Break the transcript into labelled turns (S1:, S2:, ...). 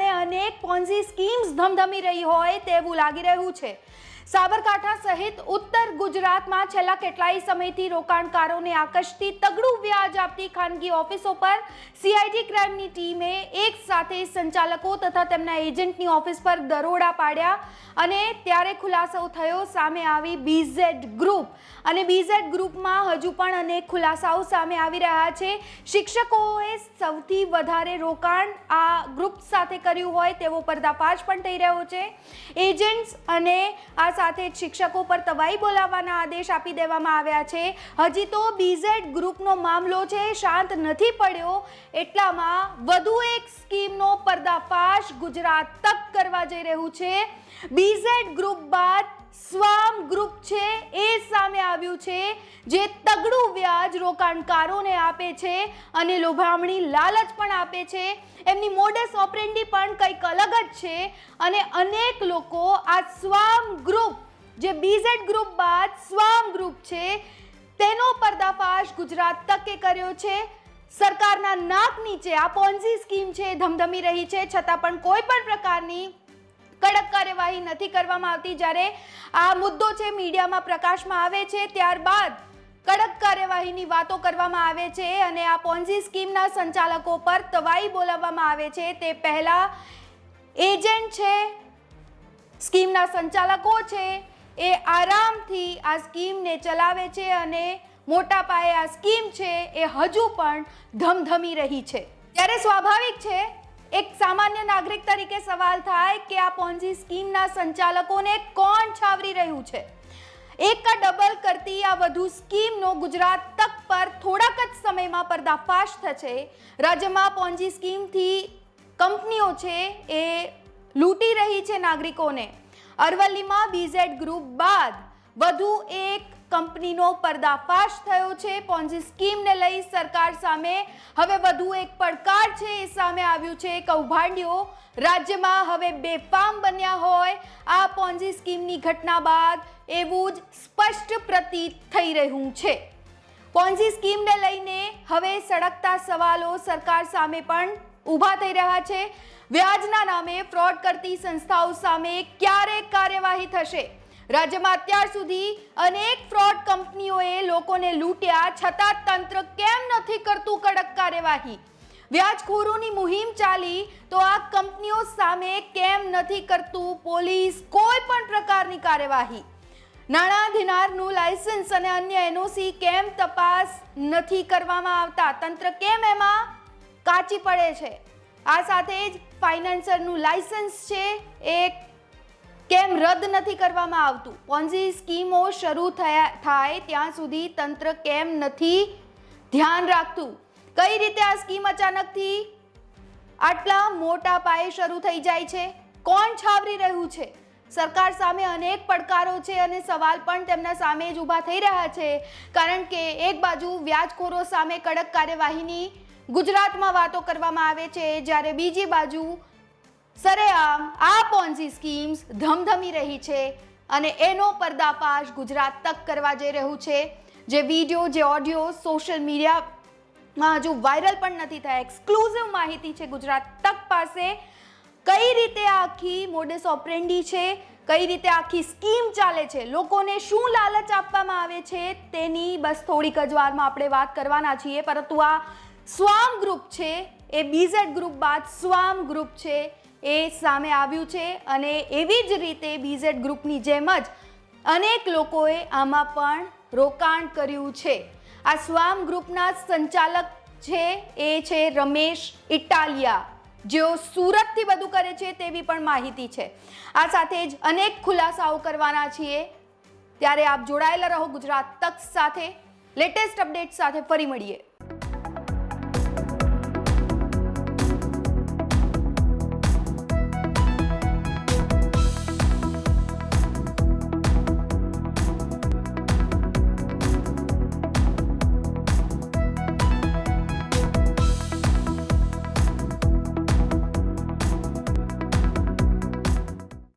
S1: સામે અનેક Ponzi schemes ધમધમી રહી હોય તેવું લાગી રહ્યું છે। સાબરકાંઠા સહિત ઉત્તર ગુજરાતમાં છેલ્લા કેટલાય સમયથી રોકાણકારોને આકર્ષતી તગડું વ્યાજ આપતી ખાનગી ઓફિસો પર સીઆઈડી ક્રાઇમની ટીમે એક સાથે સંચાલકો તથા તેમના એજન્ટની ઓફિસ પર દરોડા પાડ્યા અને ત્યારે ખુલાસો થયો, સામે આવી બીઝેડ ગ્રુપ અને બીઝેડ ગ્રુપમાં હજુ પણ અનેક ખુલાસાઓ સામે આવી રહ્યા છે। શિક્ષકોએ સૌથી વધારે રોકાણ આ ગ્રુપ સાથે કર્યું હોય તેવો પર્દાફાશ પણ થઈ રહ્યો છે। એજન્ટ્સ અને આ સાથે જ શિક્ષકો પર તવાઈ બોલાવવાના આદેશ આપી દેવામાં આવ્યા છે। હજી તો બીઝેડ ગ્રુપનો મામલો છે શાંત નથી પડ્યો, એટલામાં વધુ એક સ્કીમનો પર્દાફાશ ગુજરાત તક કરવા જઈ રહ્યું છે। બીઝેડ ગ્રુપ બાદ સ્વામ ગ્રુપ છે એ સામે આવ્યું છે, જે તગડું વ્યાજ રોકાણકારોને આપે છે અને લોભામણી લાલચ પણ આપે છે। એમની મોડસ ઓપરેન્ડી પણ કંઈક અલગ જ છે અને અનેક લોકો આ સ્વામ ગ્રુપ, જે બીઝેડ ગ્રુપ બાદ સ્વામ ગ્રુપ છે, તેનો પર્દાફાશ ગુજરાત તકે કર્યો છે। સરકારના નાક નીચે આ પોન્ઝી સ્કીમ છે ધમધમી રહી છે, છતાં પણ કોઈ પણ પ્રકારની કડક કાર્યવાહી નથી કરવામાં આવતી। જ્યારે આ મુદ્દો છે મીડિયામાં પ્રકાશમાં આવે છે ત્યારબાદ કડક કાર્યવાહીની વાતો કરવામાં આવે છે અને આ પોન્ઝી સ્કીમના સંચાલકો પર તવાઈ બોલાવવામાં આવે છે। તે પહેલા એજન્ટ છે, સ્કીમના સંચાલકો છે, એ આરામથી આ સ્કીમને ચલાવે છે અને મોટા પાયે આ સ્કીમ છે એ હજુ પણ ધમધમી રહી છે। ત્યારે સ્વાભાવિક છે એક સામાન્ય નાગરિક તરીકે સવાલ થાય કે આ પોન્ઝી સ્કીમના સંચાલકોને કોણ છાવરી રહ્યું છે? એક કા ડબલ કરતી આ વધુ સ્કીમનો ગુજરાત તક પર થોડાક જ સમયમાં પર્દાફાશ થશે। રાજ્યમાં પોન્ઝી સ્કીમથી કંપનીઓ છે એ લૂંટી રહી છે નાગરિકોને। અરવલ્લીમાં બીઝેડ ગ્રુપ બાદ વધુ એક કંપનીનો પર્દાફાશ થયો છે। પોન્ઝી સ્કીમને લઈ સરકાર સામે હવે વધુ એક પડકાર છે એ સામે આવ્યું છે। કૌભાંડીઓ રાજ્યમાં હવે બેફામ બન્યા હોય આ પોન્ઝી સ્કીમની ઘટના બાદ એવું જ સ્પષ્ટ પ્રતીત થઈ રહ્યું છે। પોન્ઝી સ્કીમને લઈને હવે સળગતા સવાલો સરકાર સામે પણ ઊભા થઈ રહ્યા છે। વ્યાજના નામે ફ્રોડ કરતી સંસ્થાઓ સામે ક્યારે કાર્યવાહી થશે? રાજ્યમાં અત્યાર સુધી અનેક ફ્રોડ કંપનીઓએ લોકોને લૂંટ્યા, છતાં તંત્ર કેમ નથી કરતું કડક કાર્યવાહી? વ્યાજખોરોની મુહિમ ચાલી તો આ કંપનીઓ સામે કેમ નથી કરતું પોલીસ કોઈ પણ પ્રકારની કાર્યવાહી? નાણાધીનારનું લાયસન્સ અને અન્ય એનઓસી કેમ તપાસ નથી કરવામાં આવતા? તંત્ર કેમ એમાં કાચી પડે છે? આ સાથે જ ફાઇનાન્સરનું લાયસન્સ છે એ કેમ રદ નથી કરવામાં આવતું? પોન્ઝી સ્કીમો શરૂ થાય ત્યાં સુધી તંત્ર કેમ નથી ધ્યાન રાખતું? કઈ રીતે આ સ્કીમ અચાનકથી આટલા મોટા પાયે શરૂ થઈ જાય છે? કોણ છાવરી રહ્યું છે? સરકાર સામે અનેક પડકારો છે અને સવાલ પણ તેમના સામે જ ઊભા થઈ રહ્યા છે, કારણ કે એક બાજુ વ્યાજખોરો સામે કડક કાર્યવાહીની ગુજરાતમાં વાતો કરવામાં આવે છે, જ્યારે બીજી બાજુ સરેઆમ આ પોન્ઝી સ્કીમ્સ ધમધમી રહી છે અને એનો પર્દાફાશ ગુજરાત તક કરવા જઈ રહ્યું છે। જે વિડીયો, જે ઓડિયો સોશિયલ મીડિયામાં હજુ વાયરલ પણ નથી થયા, એક્સક્લુઝિવ માહિતી છે ગુજરાત તક પાસે। કઈ રીતે આખી મોડસ ઓપરેન્ડી છે, કઈ રીતે આખી સ્કીમ ચાલે છે, લોકોને શું લાલચ આપવામાં આવે છે, તેની બસ થોડીક જ વારમાં આપણે વાત કરવાના છીએ। પરંતુ આ સ્વામ ગ્રુપ છે એ બીઝેડ ગ્રુપ બાદ સ્વામ ગ્રુપ છે એ સામે આવ્યું છે અને એવી જ રીતે બીઝેડ ગ્રુપની જેમ જ અનેક લોકોએ આમાં પણ રોકાણ કર્યું છે। આ સ્વામ ગ્રુપના સંચાલક છે એ છે રમેશ ઇટાલિયા, જેઓ સુરતથી બધું કરે છે તેવી પણ માહિતી છે। આ સાથે જ અનેક ખુલાસાઓ કરવાના છીએ, ત્યારે આપ જોડાયેલા રહો ગુજરાત તક સાથે। લેટેસ્ટ અપડેટ સાથે ફરી મળીએ।